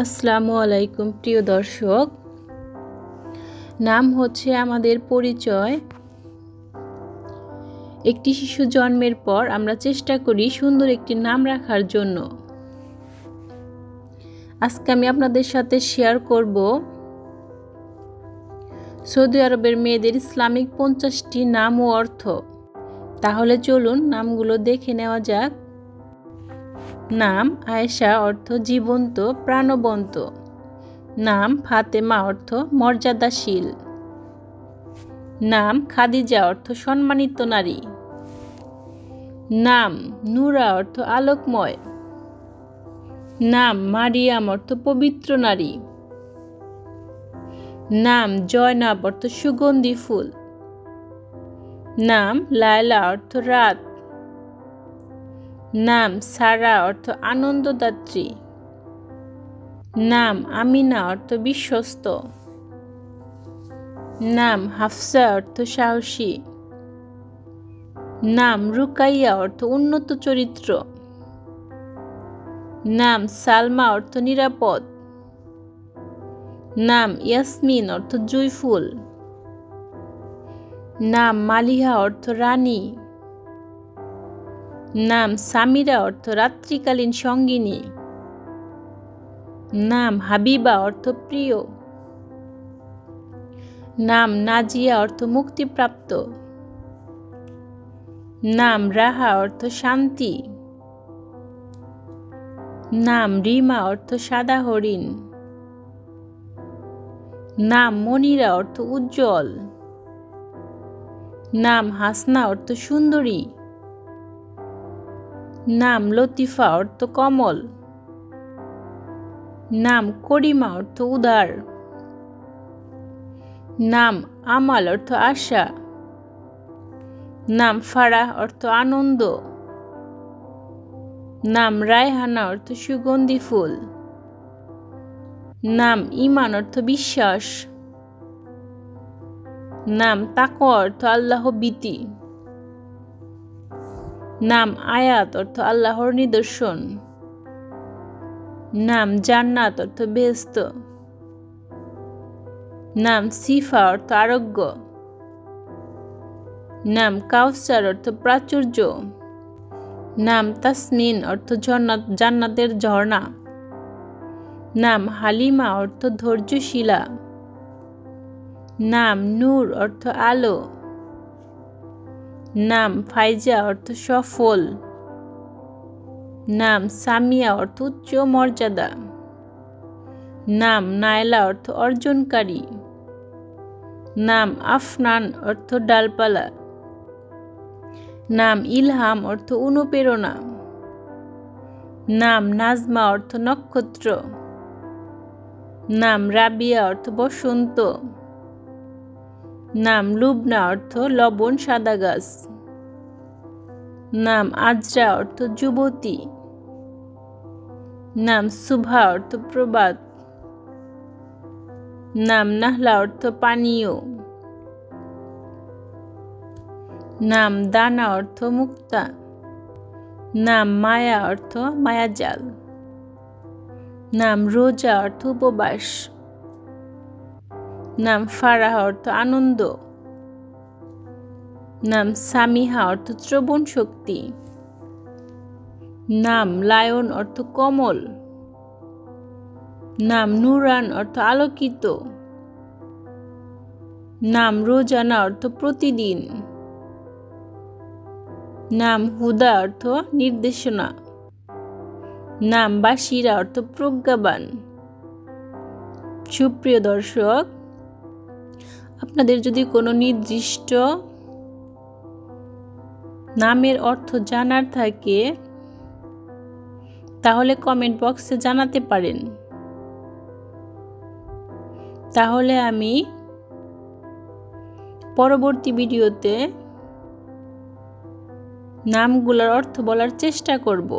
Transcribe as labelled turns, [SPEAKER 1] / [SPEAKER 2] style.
[SPEAKER 1] আসসালামু আলাইকুম প্রিয় দর্শক। নাম হচ্ছে আমাদের পরিচয়। একটি শিশু জন্মের পর আমরা চেষ্টা করি সুন্দর একটি নাম রাখার জন্য। আজকে আমি আপনাদের সাথে শেয়ার করব সৌদি আরবের মেয়েদের ইসলামিক 50টি নাম ও অর্থ। তাহলে চলুন নামগুলো দেখে নেওয়া যাক। নাম আয়েশা অর্থ জীবন্ত, প্রাণবন্ত। নাম ফাতেমা অর্থ মর্যাদাশীল। নাম খাদিজা অর্থ সম্মানিত নারী। নাম নূরা অর্থ আলোকময়। নাম মারিয়াম অর্থ পবিত্র নারী। নাম জয়নাব অর্থ সুগন্ধি ফুল। নাম লায়লা অর্থ রাত। নাম সারা অর্থ আনন্দদাত্রী। নাম আমিনা অর্থ বিশ্বস্ত। নাম হাফসা অর্থ সাহসী। নাম রুকাইয়া অর্থ উন্নত চরিত্র। নাম সালমা অর্থ নিরাপদ। নাম ইয়াসমিন অর্থ জুঁই ফুল। নাম মালিহা অর্থ রানী। নাম সামিরা অর্থ রাত্রিকালীন সঙ্গিনী। নাম হাবিবা অর্থ প্রিয়। নাম নাজিয়া অর্থ মুক্তিপ্রাপ্ত। নাম রাহা অর্থ শান্তি। নাম রিমা অর্থ সাদা হরিণ। নাম মনিরা অর্থ উজ্জ্বল। নাম হাসনা অর্থ সুন্দরী। নাম লতিফা অর্থ কমল। নাম করিমা অর্থ উদার। নাম আমাল অর্থ আশা। নাম ফারাহ অর্থ আনন্দ। নাম রায়হানা অর্থ সুগন্ধি ফুল। নাম ঈমান অর্থ বিশ্বাস। নাম তাকওয়া অর্থ আল্লাহ ভীতি। নাম আয়াত অর্থ আল্লাহর নিদর্শন। নাম জান্নাত অর্থ বেহেশত। নাম সিফা অর্থ আরোগ্য। নাম কাউসার অর্থ প্রাচুর্য। নাম তাসনিন অর্থ জান্নাতের ঝর্ণা। নাম হালিমা অর্থ ধৈর্যশীলা। নাম নূর অর্থ আলো। নাম ফাইজা অর্থ সফল। নাম সামিয়া অর্থ উচ্চ মর্যাদা। নাম নায়লা অর্থ অর্জনকারী। নাম আফনান অর্থ ডালপালা। নাম ইলহাম অর্থ অনুপ্রেরণা। নাম নাজমা অর্থ নক্ষত্র। নাম রাবিয়া অর্থ বসন্ত। নাম লুবনা অর্থ লবণ সাদা গাছ। নাম আজরা অর্থ যুবতী। নাম সুভা অর্থ প্রবাদ। নাম নাহলা অর্থ পানীয়। নাম দানা অর্থ মুক্তা। নাম মায়া অর্থ মায়াজাল। নাম রোজা অর্থ উপবাস। নাম ফারাহ অর্থ আনন্দ। নাম সামিহা অর্থ শ্রবণ শক্তি। নাম লায়ন অর্থ কমল। নাম নুরান অর্থ আলোকিত। নাম রোজানা অর্থ প্রতিদিন। নাম হুদা অর্থ নির্দেশনা। নাম বাশিরা অর্থ প্রজ্ঞাবান। সুপ্রিয় দর্শক, আপনাদের যদি কোনো নির্দিষ্ট নামের অর্থ জানার থাকে তাহলে কমেন্ট বক্সে জানাতে পারেন। তাহলে আমি পরবর্তী ভিডিওতে নামগুলোর অর্থ বলার চেষ্টা করব।